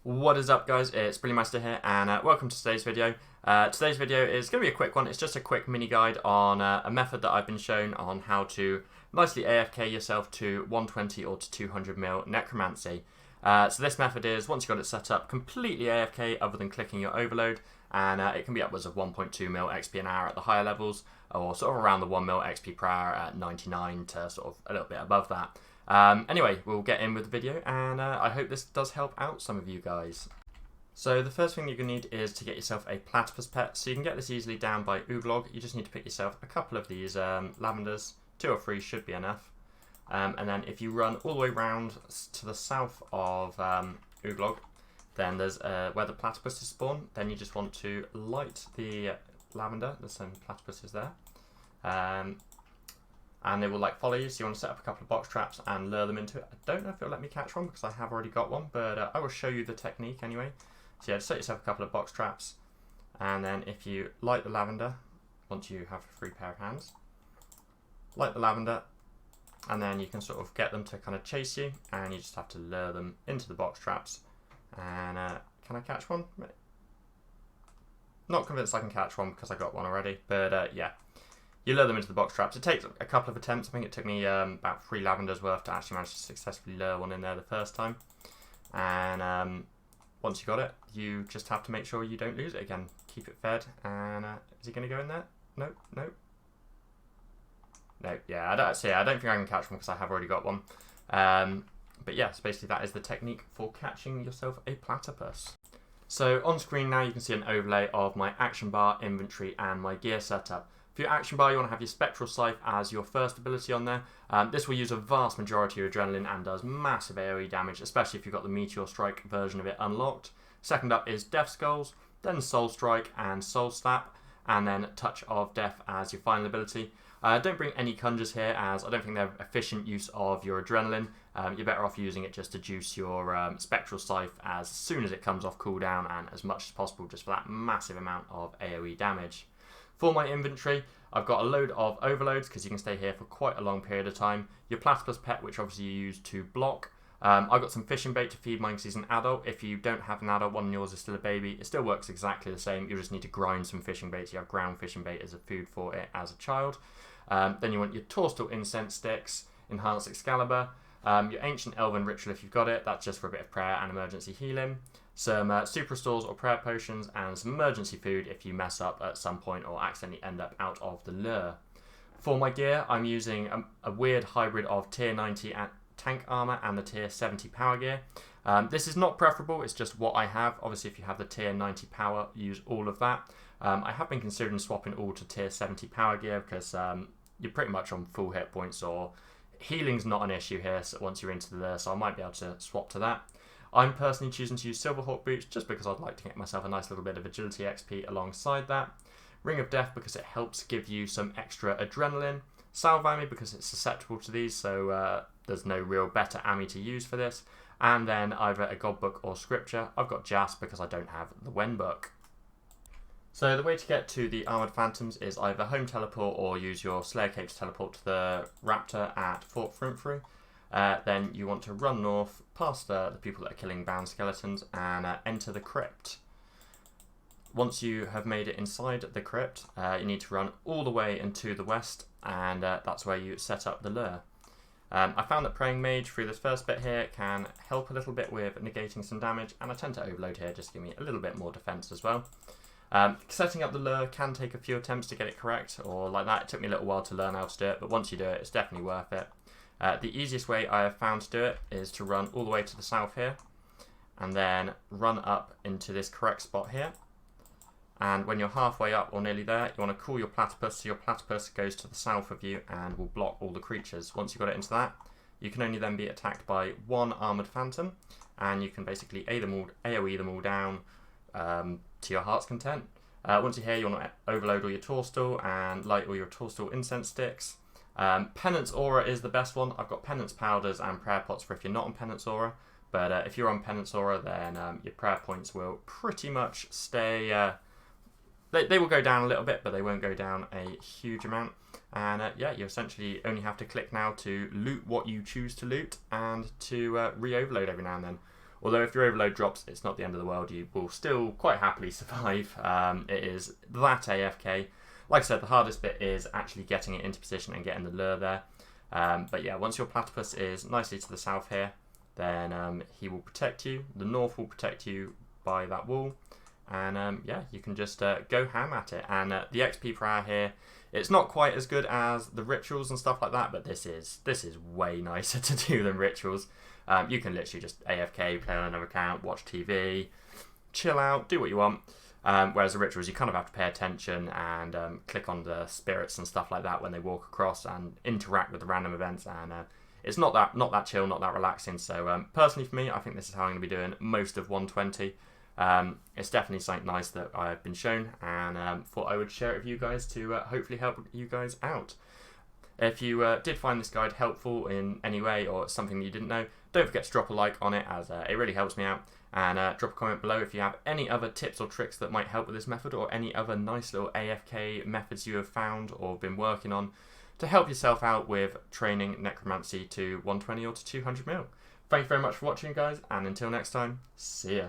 What is up, guys? It's Brillymister here, and welcome to today's video. Today's video is going to be a quick one. It's just a quick mini guide on a method that I've been shown on how to nicely AFK yourself to 120 or to 200 mil Necromancy. So this method is, once you've got it set up, completely AFK other than clicking your overload, and it can be upwards of 1.2 mil XP an hour at the higher levels, or sort of around the 1 mil XP per hour at 99 to sort of a little bit above that. Anyway, we'll get in with the video, and I hope this does help out some of you guys. So the first thing you're going to need is to get yourself a platypus pet. So you can get this easily down by Ooglog. You just need to pick yourself a couple of these lavenders. 2 or 3 should be enough. And then if you run all the way round to the south of Ooglog, then there's where the platypus is spawned. Then you just want to light the lavender. There's some platypuses there. And they will follow you, so you want to set up a couple of box traps and lure them into it. I don't know if it'll let me catch one because I have already got one, but I will show you the technique anyway. So yeah, just set yourself a couple of box traps, and then if you light the lavender, once you have a free pair of hands, light the lavender, and then you can sort of get them to kind of chase you, and you just have to lure them into the box traps. And can I catch one? Not convinced I can catch one because I got one already, but yeah. You lure them into the box traps. It takes a couple of attempts. I think it took me about 3 lavenders worth to actually manage to successfully lure one in there the first time. And once you got it, you just have to make sure you don't lose it again. Keep it fed. And is he going to go in there? Nope, nope. No, yeah, I don't think I can catch one because I have already got one. But yeah, so basically that is the technique for catching yourself a platypus. So on screen now you can see an overlay of my action bar, inventory, and my gear setup. For your action bar, you want to have your Spectral Scythe as your first ability on there. This will use a vast majority of adrenaline and does massive AoE damage, especially if you've got the Meteor Strike version of it unlocked. Second up is Death Skulls, then Soul Strike and Soul Slap, and then Touch of Death as your final ability. Don't bring any Conjures here, as I don't think they're efficient use of your adrenaline. You're better off using it just to juice your Spectral Scythe as soon as it comes off cooldown and as much as possible, just for that massive amount of AoE damage. For my inventory, I've got a load of overloads because you can stay here for quite a long period of time. Your platypus pet, which obviously you use to block. I've got some fishing bait to feed mine because he's an adult. If you don't have an adult one and yours is still a baby, it still works exactly the same. You just need to grind some fishing bait. So you have ground fishing bait as a food for it as a child. Then you want your Torstal Incense Sticks, Enhanced Excalibur, your Ancient Elven Ritual if you've got it. That's just for a bit of prayer and emergency healing. Some super restores or prayer potions, and some emergency food if you mess up at some point or accidentally end up out of the lure. For my gear, I'm using a weird hybrid of tier 90 tank armor and the tier 70 power gear. This is not preferable, it's just what I have. Obviously, if you have the tier 90 power, use all of that. I have been considering swapping all to tier 70 power gear because you're pretty much on full hit points, or healing's not an issue here so once you're into the lure, so I might be able to swap to that. I'm personally choosing to use Silverhawk boots just because I'd like to get myself a nice little bit of agility XP alongside that. Ring of Death because it helps give you some extra adrenaline. Salve Ammi because it's susceptible to these, so there's no real better Ammi to use for this. And then either a God Book or Scripture. I've got Jas because I don't have the Wen Book. So the way to get to the Armoured Phantoms is either home teleport or use your Slayer Cape to teleport to the Raptor at Fort Frumfru. Then you want to run north past the people that are killing bound skeletons and enter the crypt. Once you have made it inside the crypt, you need to run all the way into the west, and that's where you set up the lure. I found that Praying Mage through this first bit here can help a little bit with negating some damage, and I tend to overload here just to give me a little bit more defense as well. Setting up the lure can take a few attempts to get it correct, or like that. It took me a little while to learn how to do it, but once you do it, it's definitely worth it. The easiest way I have found to do it is to run all the way to the south here, and then run up into this correct spot here. And when you're halfway up or nearly there, you want to call your platypus, so your platypus goes to the south of you and will block all the creatures. Once you've got it into that, you can only then be attacked by one Armoured Phantom, and you can basically AoE them all down to your heart's content. Once you're here, you want to overload all your Torstal and light all your Torstal Incense Sticks. Penance Aura is the best one. I've got Penance Powders and Prayer Pots for if you're not on Penance Aura, but if you're on Penance Aura, then your prayer points will pretty much stay. They will go down a little bit, but they won't go down a huge amount. And yeah, you essentially only have to click now to loot what you choose to loot and to re-overload every now and then. Although if your overload drops, it's not the end of the world. You will still quite happily survive. It is that AFK. Like I said, the hardest bit is actually getting it into position and getting the lure there. But yeah, once your platypus is nicely to the south here, then he will protect you. The north will protect you by that wall. And yeah, you can just go ham at it. And the XP per hour here, it's not quite as good as the rituals and stuff like that, but this is way nicer to do than rituals. You can literally just AFK, play on another account, watch TV, chill out, do what you want. Whereas the rituals, you kind of have to pay attention and click on the spirits and stuff like that when they walk across and interact with the random events. And it's not that chill, not that relaxing. So personally for me, I think this is how I'm going to be doing most of 120. It's definitely something nice that I've been shown, and thought I would share it with you guys to hopefully help you guys out. If you did find this guide helpful in any way or something you didn't know, don't forget to drop a like on it, as it really helps me out. And drop a comment below if you have any other tips or tricks that might help with this method, or any other nice little AFK methods you have found or been working on to help yourself out with training necromancy to 120 or to 200 mil. Thank you very much for watching, guys, and until next time, see ya.